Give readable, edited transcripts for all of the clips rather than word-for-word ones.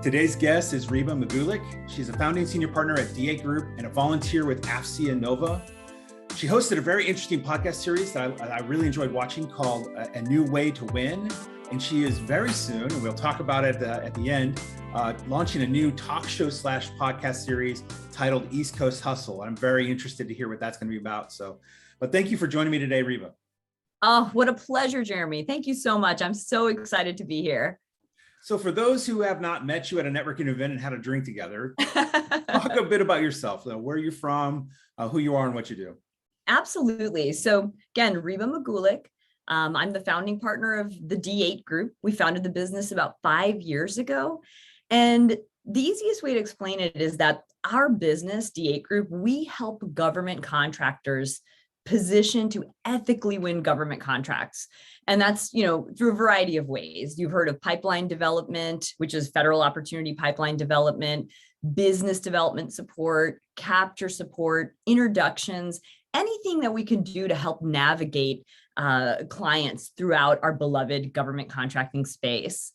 Today's guest is Reeba Magulick. She's a founding senior partner at D8 Group and a volunteer with AFCEA NOVA. She hosted a very interesting podcast series that I really enjoyed watching called A New Way to Win. And she is very soon, and we'll talk about it at the end, launching a new talk show / podcast series titled East Coast Hustle. I'm very interested to hear what that's going to be about. But thank you for joining me today, Reeba. Oh, what a pleasure, Jeremy. Thank you so much. I'm so excited to be here. So for those who have not met you at a networking event and had a drink together, talk a bit about yourself, where you're from, who you are, and what you do. Absolutely. So again, Reeba Magulick. I'm the founding partner of the D8 Group. We founded the business about 5 years ago. And the easiest way to explain it is that our business, D8 Group, we help government contractors position to ethically win government contracts. And that's, through a variety of ways. You've heard of pipeline development, which is federal opportunity pipeline development, business development support, capture support, introductions, anything that we can do to help navigate clients throughout our beloved government contracting space.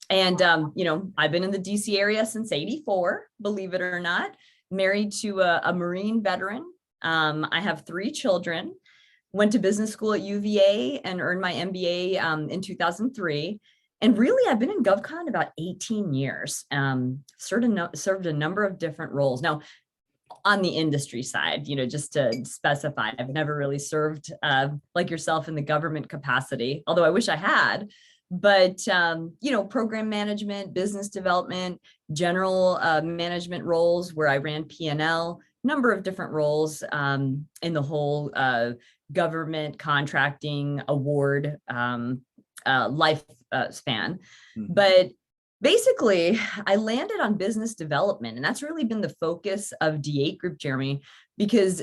And, I've been in the DC area since '84, believe it or not, married to a Marine veteran. I have 3 children, went to business school at UVA and earned my MBA in 2003. And really, I've been in GovCon about 18 years, served a number of different roles. Now, on the industry side, just to specify, I've never really served like yourself in the government capacity, although I wish I had. But, program management, business development, general management roles where I ran P&L, number of different roles in the whole government contracting award life span. Mm-hmm. But basically, I landed on business development, and that's really been the focus of D8 Group, Jeremy, because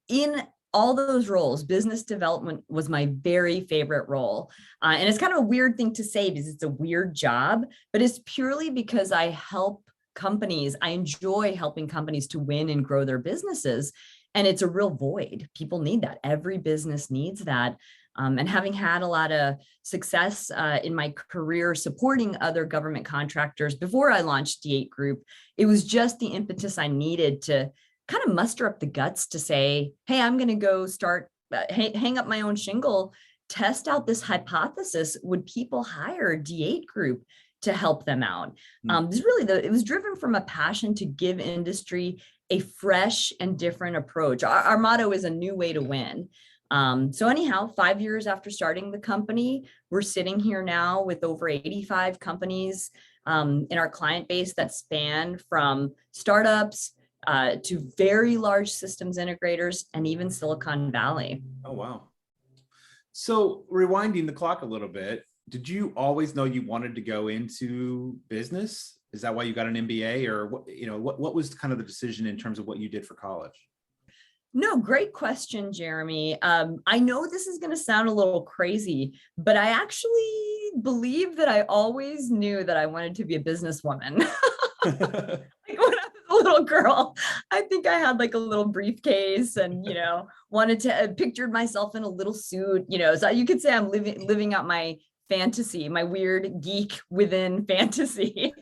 in all those roles, business development was my very favorite role. And it's kind of a weird thing to say because it's a weird job, but it's purely because I help companies. I enjoy helping companies to win and grow their businesses. And it's a real void. People need that. Every business needs that. And having had a lot of success in my career supporting other government contractors before I launched D8 Group, it was just the impetus I needed to kind of muster up the guts to say, hey, I'm going to go start, hang up my own shingle, test out this hypothesis. Would people hire D8 Group to help them out? It was driven from a passion to give industry a fresh and different approach. Our motto is a new way to win. So anyhow, 5 years after starting the company, we're sitting here now with over 85 companies in our client base that span from startups to very large systems integrators and even Silicon Valley. Oh, wow. So rewinding the clock a little bit, did you always know you wanted to go into business? Is that why you got an MBA, or what was kind of the decision in terms of what you did for college? No, great question, Jeremy. I know this is going to sound a little crazy, but I actually believe that I always knew that I wanted to be a businesswoman. Like when I was a little girl, I think I had like a little briefcase and, wanted to pictured myself in a little suit, so you could say I'm living out my fantasy, my weird geek within fantasy.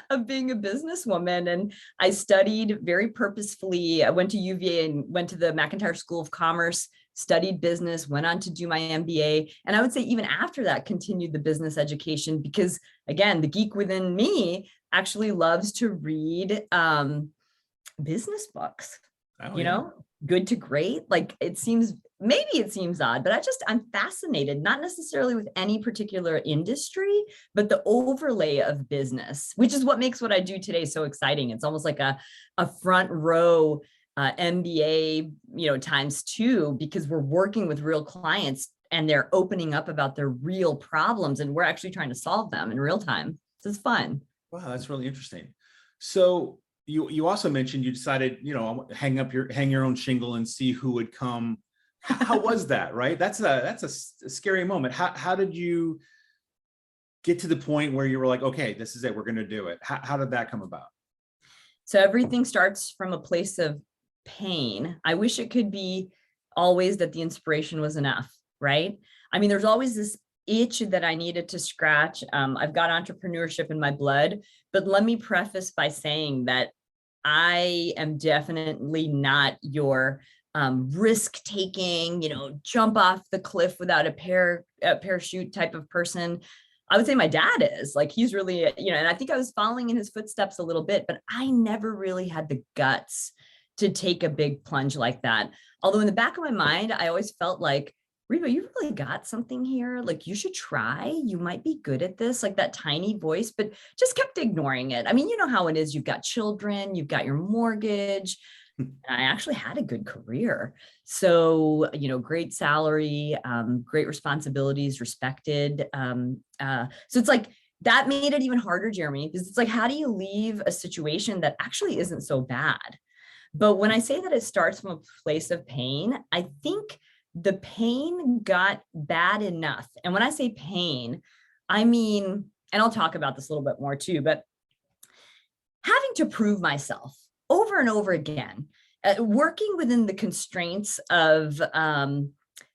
Of being a businesswoman. And I studied very purposefully. I went to UVA and went to the McIntire School of Commerce, studied business, went on to do my MBA. And I would say even after that, continued the business education because, again, the geek within me actually loves to read business books. Good to great. Like maybe it seems odd, but I'm fascinated, not necessarily with any particular industry, but the overlay of business, which is what makes what I do today so exciting. It's almost like a front row MBA, times 2, because we're working with real clients and they're opening up about their real problems and we're actually trying to solve them in real time. So it's fun. Wow, that's really interesting. So you also mentioned you decided, hang your own shingle and see who would come. How was that, right? That's a scary moment. How did you get to the point where you were like, okay, this is it, we're going to do it? How did that come about? So everything starts from a place of pain. I wish it could be always that the inspiration was enough, right? I mean, there's always this itch that I needed to scratch. I've got entrepreneurship in my blood, but let me preface by saying that I am definitely not your risk taking, jump off the cliff without a parachute type of person. I would say my dad is like, he's really, and I think I was following in his footsteps a little bit, but I never really had the guts to take a big plunge like that. Although in the back of my mind, I always felt like, Reeba, you really got something here. Like you should try, you might be good at this, like that tiny voice, but just kept ignoring it. I mean, you know how it is. You've got children, you've got your mortgage. I actually had a good career. So, great salary, great responsibilities, respected. So it's like, that made it even harder, Jeremy, because it's like, how do you leave a situation that actually isn't so bad? But when I say that it starts from a place of pain, I think the pain got bad enough. And when I say pain, I mean, and I'll talk about this a little bit more too, but having to prove myself over and over again, working within the constraints of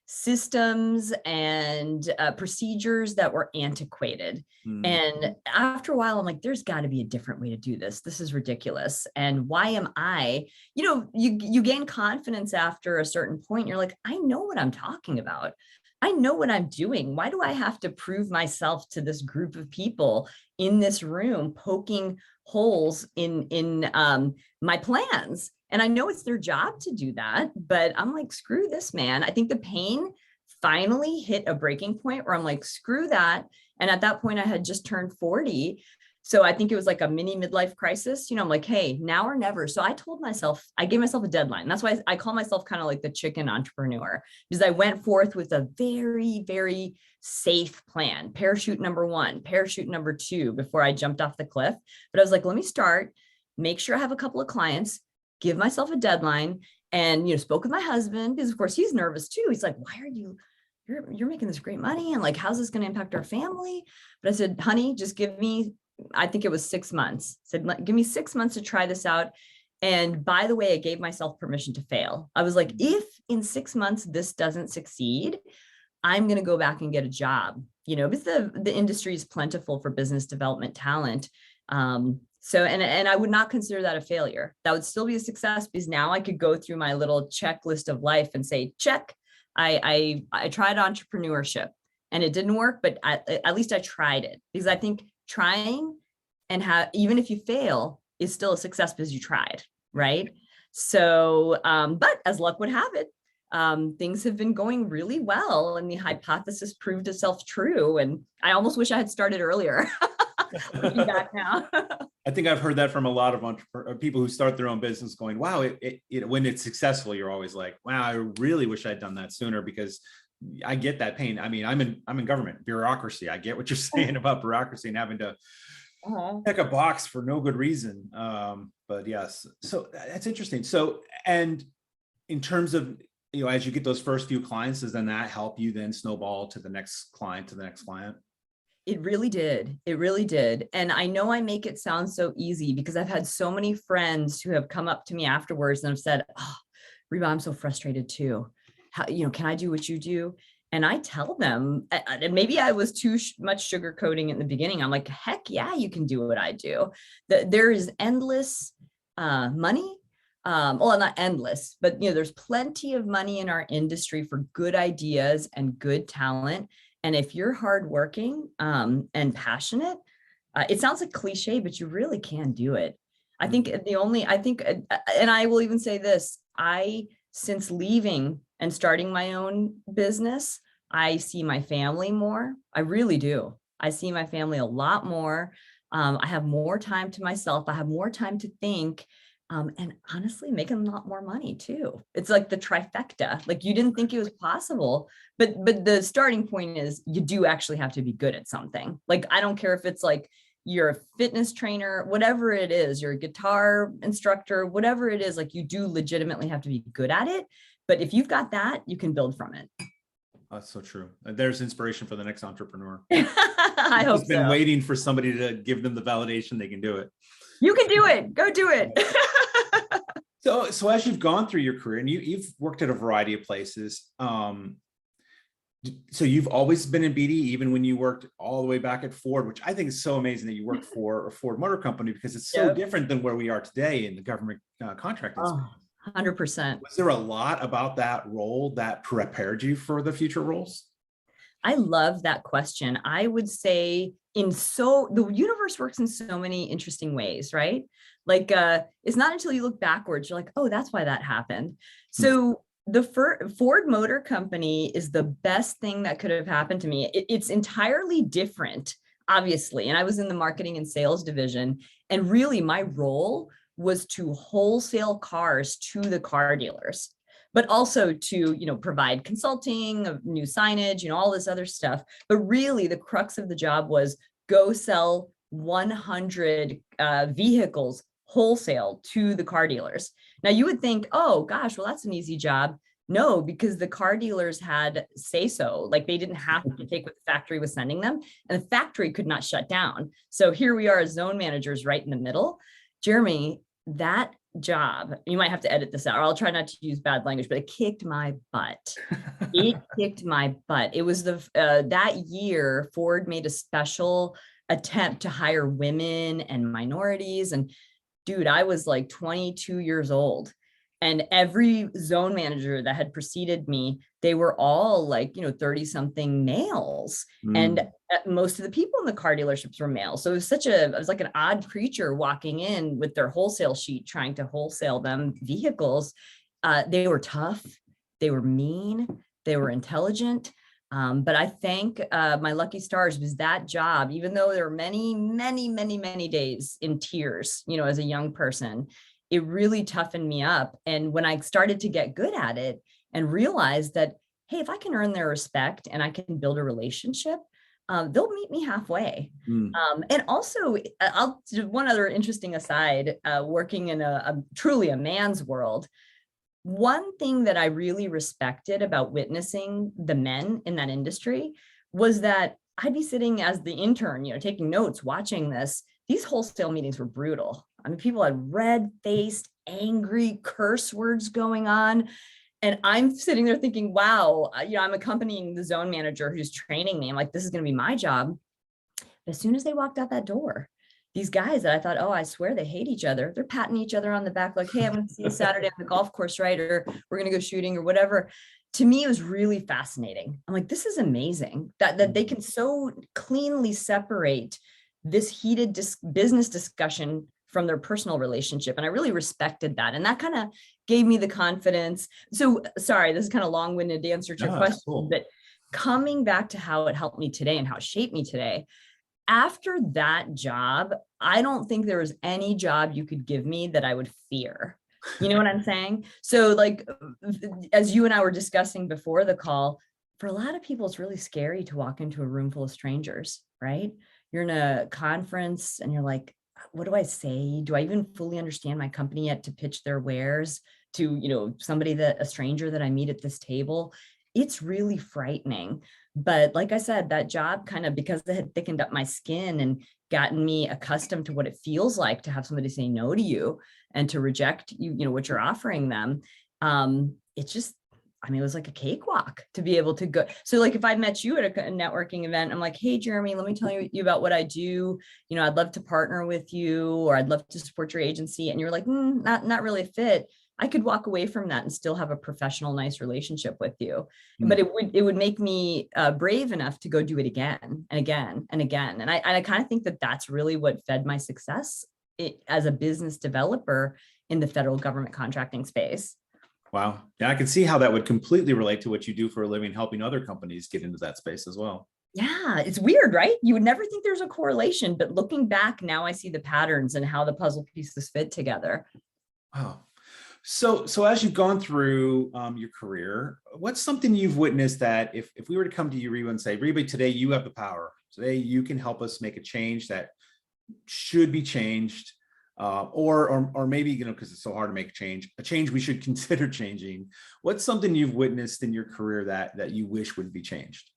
systems and procedures that were antiquated. And after a while, I'm like, there's got to be a different way to do this. This is ridiculous. And why am I, you gain confidence after a certain point. You're like, I know what I'm talking about. I know what I'm doing. Why do I have to prove myself to this group of people in this room, poking holes in my plans? And I know it's their job to do that, but I'm like, screw this, man. I think the pain finally hit a breaking point where I'm like, screw that. And at that point I had just turned 40. So I think it was like a mini midlife crisis. I'm like, hey, now or never. So I gave myself a deadline. That's why I call myself kind of like the chicken entrepreneur, because I went forth with a very, very safe plan. Parachute number 1, parachute number 2, before I jumped off the cliff. But I was like, let me start, make sure I have a couple of clients, give myself a deadline, and, spoke with my husband, because of course he's nervous too. He's like, why are you're making this great money? And like, how's this going to impact our family? But I said, honey, just give me, I think it was 6 months. I said, give me 6 months to try this out. And by the way, I gave myself permission to fail. I was like, if in 6 months this doesn't succeed, I'm going to go back and get a job, because the industry is plentiful for business development talent. So, and I would not consider that a failure. That would still be a success, because now I could go through my little checklist of life and say, check, I tried entrepreneurship and it didn't work, but at least I tried it, because I think trying and even if you fail is still a success because you tried, right? So, but as luck would have it, things have been going really well and the hypothesis proved itself true. And I almost wish I had started earlier. Looking back now. I think I've heard that from a lot of people who start their own business going, wow, when it's successful, you're always like, wow, I really wish I'd done that sooner, because I get that pain. I mean, I'm in government, bureaucracy. I get what you're saying about bureaucracy and having to check a box for no good reason. But yes, so that's interesting. So, and in terms of, as you get those first few clients, does then that help you then snowball to the next client, It really did. It really did. And I know I make it sound so easy, because I've had so many friends who have come up to me afterwards and have said, oh, Reeba, I'm so frustrated too. How, can I do what you do? And I tell them, and maybe I was too much sugarcoating in the beginning. I'm like, heck yeah, you can do what I do. There is endless money. Well, not endless, but there's plenty of money in our industry for good ideas and good talent. And if you're hardworking and passionate, it sounds like cliche, but you really can do it. I think and I will even say this, since leaving and starting my own business, I see my family more. I really do. I see my family a lot more. I have more time to myself. I have more time to think. And honestly, making a lot more money too. It's like the trifecta. Like you didn't think it was possible, but the starting point is you do actually have to be good at something. Like, I don't care if it's like you're a fitness trainer, whatever it is, you're a guitar instructor, whatever it is, like you do legitimately have to be good at it. But if you've got that, you can build from it. That's so true. There's inspiration for the next entrepreneur. I hope so. Been waiting for somebody to give them the validation they can do it. You can do it. Go do it. So as you've gone through your career and you've worked at a variety of places, So you've always been in BD, even when you worked all the way back at Ford, which I think is so amazing that you worked for a Ford Motor Company, because it's so different than where we are today in the government contracting space. 100%. Was there a lot about that role that prepared you for the future roles? I love that question. I would say the universe works in so many interesting ways, right? Like it's not until you look backwards, you're like, oh, that's why that happened. So the Ford Motor Company is the best thing that could have happened to me. It's entirely different, obviously. And I was in the marketing and sales division. And really my role was to wholesale cars to the car dealers, but also to, provide consulting of new signage, all this other stuff. But really the crux of the job was go sell 100 vehicles wholesale to the car dealers. Now you would think, oh gosh, well, that's an easy job. No, because the car dealers had say so, like they didn't have to take what the factory was sending them, and the factory could not shut down. So here we are as zone managers right in the middle. Jeremy, that job, you might have to edit this out, or I'll try not to use bad language, but it kicked my butt. It kicked my butt. It was that year Ford made a special attempt to hire women and minorities. And dude, I was like 22 years old. And every zone manager that had preceded me, they were all like, 30 something males. And most of the people in the car dealerships were male. So it was like an odd creature walking in with their wholesale sheet, trying to wholesale them vehicles. They were tough. They were mean. They were intelligent. But I thank my lucky stars, was that job, even though there were many, many, many, many days in tears, as a young person, it really toughened me up. And when I started to get good at it and realized that, hey, if I can earn their respect and I can build a relationship, they'll meet me halfway. And also, I'll do one other interesting aside, working in truly a man's world. One thing that I really respected about witnessing the men in that industry was that I'd be sitting as the intern, taking notes, watching this. These wholesale meetings were brutal. I mean, people had red-faced, angry curse words going on. And I'm sitting there thinking, wow, I'm accompanying the zone manager who's training me. I'm like, this is going to be my job. But as soon as they walked out that door, these guys that I thought, oh, I swear they hate each other. They're patting each other on the back like, hey, I'm going to see you Saturday on the golf course, right? Or we're going to go shooting or whatever. To me, it was really fascinating. I'm like, this is amazing that they can so cleanly separate this heated business discussion from their personal relationship. And I really respected that. And that kind of gave me the confidence. So sorry, this is kind of long-winded answer to your question, cool. But coming back to how it helped me today and how it shaped me today, after that job, I don't think there was any job you could give me that I would fear. You know what I'm saying? So like, as you and I were discussing before the call, for a lot of people, it's really scary to walk into a room full of strangers, right? You're in a conference and you're like, what do I say? Do I even fully understand my company yet to pitch their wares to, a stranger that I meet at this table? It's really frightening. But like I said, that job kind of, because it had thickened up my skin and gotten me accustomed to what it feels like to have somebody say no to you and to reject you, what you're offering them. It's just, it was like a cakewalk to be able to go. So like if I met you at a networking event, I'm like, hey, Jeremy, let me tell you about what I do. I'd love to partner with you, or I'd love to support your agency. And you're like, not really a fit. I could walk away from that and still have a professional, nice relationship with you. But it would make me brave enough to go do it again and again and again. And I kind of think that that's really what fed my success as a business developer in the federal government contracting space. Wow. Yeah, I can see how that would completely relate to what you do for a living, helping other companies get into that space as well. Yeah, it's weird, right? You would never think there's a correlation, but looking back now, I see the patterns and how the puzzle pieces fit together. Wow. So as you've gone through your career, what's something you've witnessed that if we were to come to you, Reeba, and say, Reeba, today you have the power. Today you can help us make a change that should be changed, or maybe, because it's so hard to make a change we should consider changing. What's something you've witnessed in your career that you wish would be changed?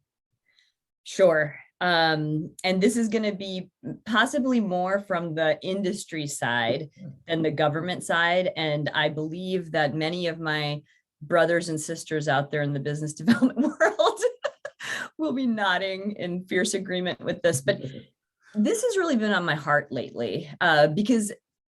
Sure. And this is going to be possibly more from the industry side than the government side. And I believe that many of my brothers and sisters out there in the business development world will be nodding in fierce agreement with this, but this has really been on my heart lately because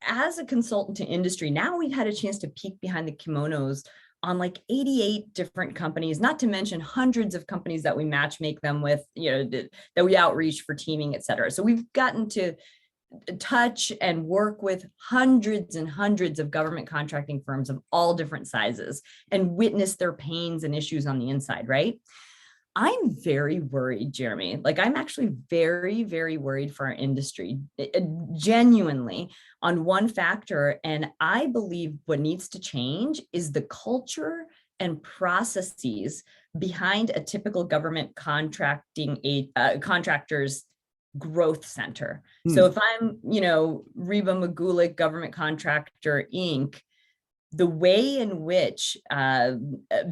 as a consultant to industry, now we've had a chance to peek behind the kimonos on like 88 different companies, not to mention hundreds of companies that we match make them with, that we outreach for teaming, et cetera. So we've gotten to touch and work with hundreds and hundreds of government contracting firms of all different sizes and witness their pains and issues on the inside, right? I'm very worried, Jeremy. Like I'm actually very, very worried for our industry, genuinely on one factor. And I believe what needs to change is the culture and processes behind a typical government contractor's growth center. So if I'm, Reeba Magulick, Government Contractor, Inc., the way in which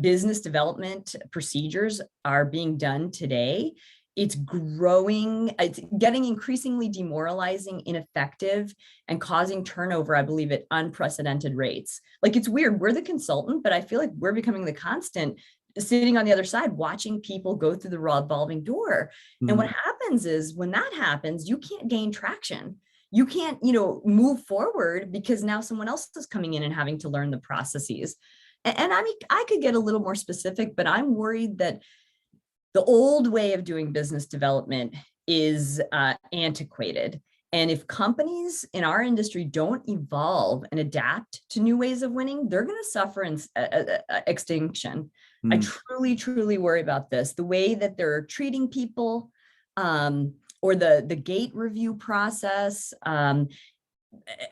business development procedures are being done today, it's getting increasingly demoralizing, ineffective, and causing turnover, I believe, at unprecedented rates. Like it's weird, we're the consultant, but I feel like we're becoming the constant, sitting on the other side, watching people go through the revolving door. And what happens is when that happens, you can't gain traction. You can't, move forward because now someone else is coming in and having to learn the processes. And I mean, I could get a little more specific, but I'm worried that the old way of doing business development is antiquated. And if companies in our industry don't evolve and adapt to new ways of winning, they're going to suffer extinction. I truly, truly worry about this. The way that they're treating people, or the gate review process. And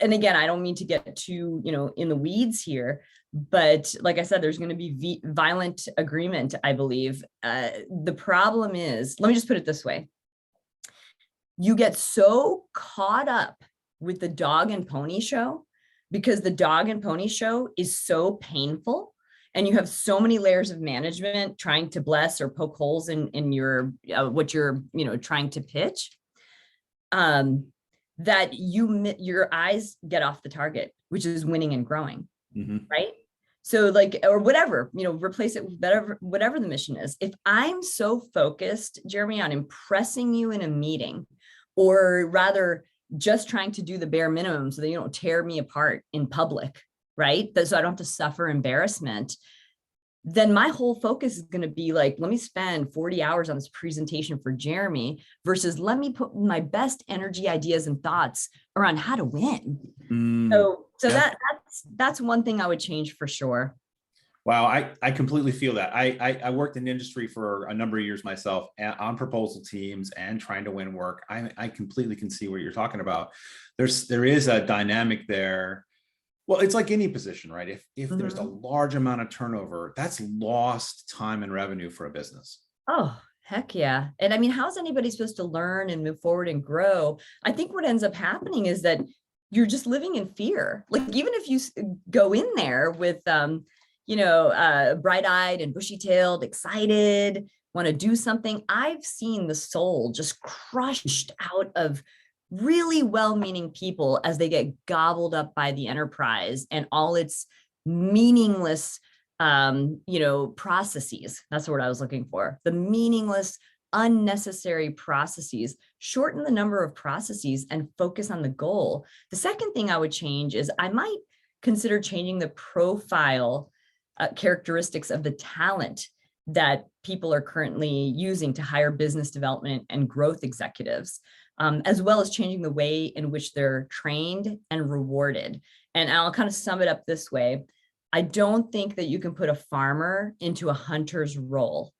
again, I don't mean to get too, in the weeds here, but like I said, there's going to be violent agreement, I believe. The problem is, let me just put it this way. You get so caught up with the dog and pony show because the dog and pony show is so painful. And you have so many layers of management trying to bless or poke holes in your what you're trying to pitch, that your eyes get off the target, which is winning and growing, right? So like, or whatever, replace it with whatever the mission is. If I'm so focused, Jeremy, on impressing you in a meeting, or rather just trying to do the bare minimum so that you don't tear me apart in public, right? So I don't have to suffer embarrassment, then my whole focus is going to be like, let me spend 40 hours on this presentation for Jeremy versus let me put my best energy, ideas, and thoughts around how to win. So yeah. That's one thing I would change for sure. Wow, I completely feel that. I worked in industry for a number of years myself on proposal teams and trying to win work. I completely can see what you're talking about. There is a dynamic there. Well, it's like any position, right? If there's a large amount of turnover, that's lost time and revenue for a business. Oh, heck yeah. And I mean, how's anybody supposed to learn and move forward and grow? I think what ends up happening is that you're just living in fear. Like even if you go in there with, bright-eyed and bushy-tailed, excited, want to do something, I've seen the soul just crushed out of really well-meaning people as they get gobbled up by the enterprise and all its meaningless, processes. That's the word I was looking for. The meaningless, unnecessary processes. Shorten the number of processes and focus on the goal. The second thing I would change is I might consider changing the profile characteristics of the talent that people are currently using to hire business development and growth executives. As well as changing the way in which they're trained and rewarded. And I'll kind of sum it up this way. I don't think that you can put a farmer into a hunter's role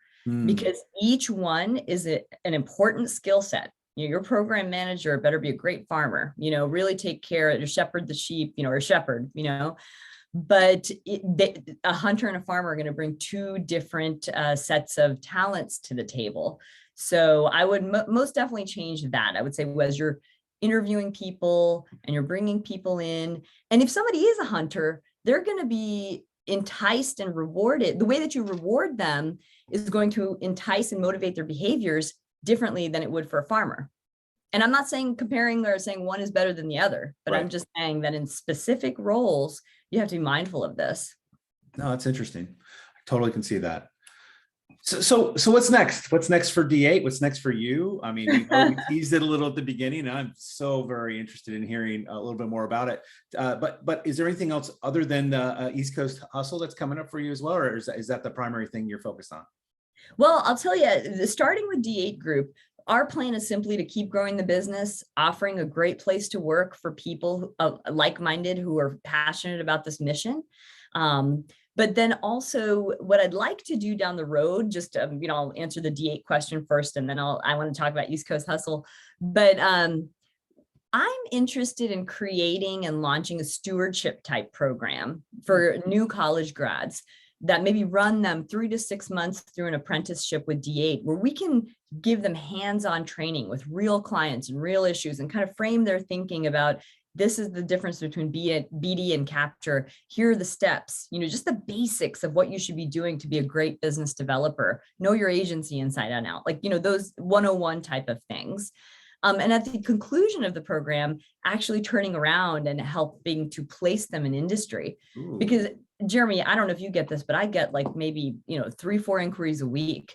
because each one is an important skill set. Your program manager better be a great farmer, really take care of, shepherd the sheep, or shepherd, but a hunter and a farmer are going to bring two different sets of talents to the table. So I would most definitely change that. I would say as you're interviewing people and you're bringing people in, and if somebody is a hunter, they're going to be enticed and rewarded. The way that you reward them is going to entice and motivate their behaviors differently than it would for a farmer. And I'm not saying comparing or saying one is better than the other, but right. I'm just saying that in specific roles, you have to be mindful of this. No, that's interesting. I totally can see that. So what's next? What's next for D8? What's next for you? I mean, we teased it a little at the beginning. And I'm so very interested in hearing a little bit more about it. But is there anything else other than the East Coast Hustle that's coming up for you as well? Or is that the primary thing you're focused on? Well, I'll tell you, starting with D8 Group, our plan is simply to keep growing the business, offering a great place to work for people like-minded who are passionate about this mission. But then also what I'd like to do down the road, just, I'll answer the D8 question first, and then I want to talk about East Coast Hustle. But I'm interested in creating and launching a stewardship type program for new college grads that maybe run them 3 to 6 months through an apprenticeship with D8, where we can give them hands-on training with real clients and real issues and kind of frame their thinking about, this is the difference between BD and capture. Here are the steps, just the basics of what you should be doing to be a great business developer. Know your agency inside and out, those 101 type of things. And at the conclusion of the program, actually turning around and helping to place them in industry. Ooh. Because Jeremy, I don't know if you get this, but I get maybe, 3-4 inquiries a week.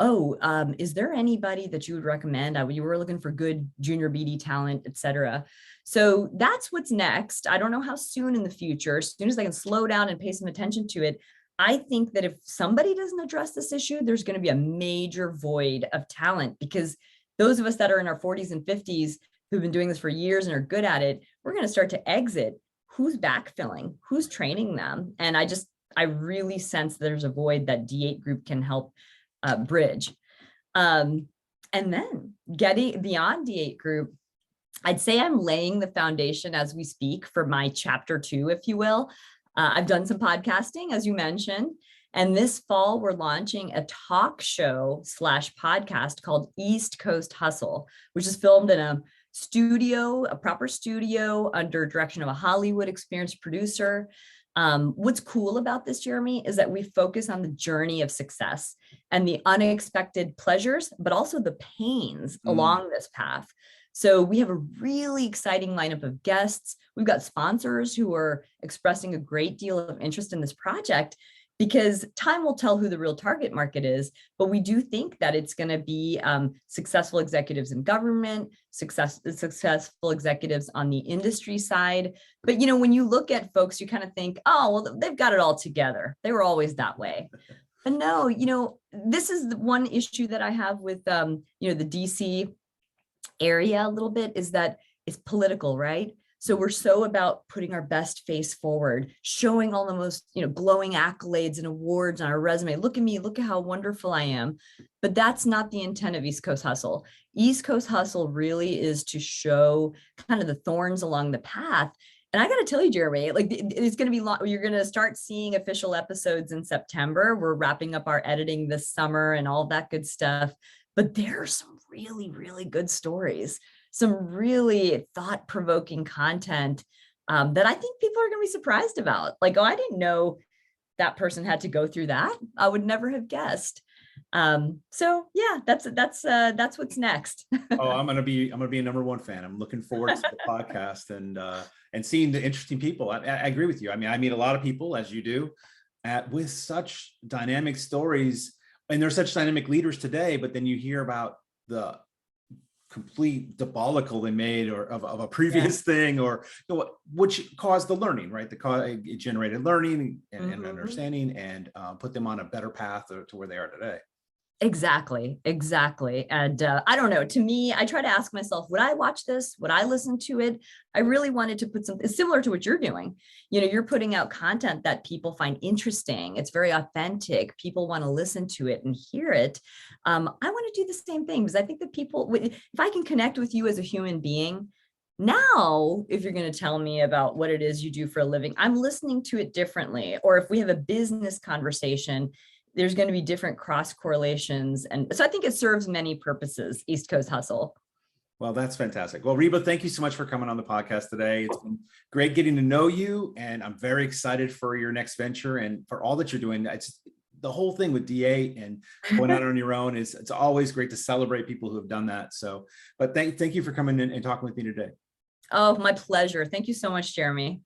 Oh, is there anybody that you would recommend? You were looking for good junior BD talent, et cetera. So that's what's next. I don't know how soon in the future, as soon as I can slow down and pay some attention to it. I think that if somebody doesn't address this issue, there's going to be a major void of talent, because those of us that are in our 40s and 50s who've been doing this for years and are good at it, we're going to start to exit. Who's backfilling? Who's training them? And I really sense there's a void that D8 Group can help bridge. And then getting beyond D8 Group, I'd say I'm laying the foundation as we speak for my chapter 2, if you will. I've done some podcasting, as you mentioned. And this fall, we're launching a talk show / podcast called East Coast Hustle, which is filmed in a proper studio under direction of a Hollywood experienced producer. What's cool about this, Jeremy, is that we focus on the journey of success and the unexpected pleasures, but also the pains along this path. So we have a really exciting lineup of guests. We've got sponsors who are expressing a great deal of interest in this project, because time will tell who the real target market is. But we do think that it's going to be successful executives in government, successful executives on the industry side. But, when you look at folks, you kind of think, oh, well, they've got it all together. They were always that way. But no, this is the one issue that I have with, the DC area a little bit, is that it's political, right? So we're so about putting our best face forward, showing all the most, glowing accolades and awards on our resume. Look at me, look at how wonderful I am. But that's not the intent of East Coast Hustle. East Coast Hustle really is to show kind of the thorns along the path. And I got to tell you, Jeremy, it's going to be you're going to start seeing official episodes in September. We're wrapping up our editing this summer and all that good stuff. But there are some really, really good stories, some really thought-provoking content that I think people are going to be surprised about. Oh, I didn't know that person had to go through that. I would never have guessed. So yeah, that's what's next. Oh, I'm gonna be a #1 fan. I'm looking forward to the podcast and seeing the interesting people. I agree with you. I mean, I meet a lot of people, as you do, with such dynamic stories, and there's such dynamic leaders today. But then you hear about the complete debacle they made or of a previous thing, or which caused the learning, right? It generated learning and understanding, and put them on a better path to where they are today. Exactly. And I don't know, to me, I try to ask myself, would I watch this? Would I listen to it? I really wanted to put something similar to what you're doing. You're putting out content that people find interesting. It's very authentic. People want to listen to it and hear it. I want to do the same thing, because I think that people, if I can connect with you as a human being, now, if you're going to tell me about what it is you do for a living, I'm listening to it differently. Or if we have a business conversation, there's going to be different cross correlations. And so I think it serves many purposes, East Coast Hustle. Well, that's fantastic. Well, Reeba, thank you so much for coming on the podcast today. It's been great getting to know you, and I'm very excited for your next venture and for all that you're doing. It's the whole thing with D8 and going out on your own it's always great to celebrate people who have done that. So, but thank you for coming in and talking with me today. Oh, my pleasure. Thank you so much, Jeremy.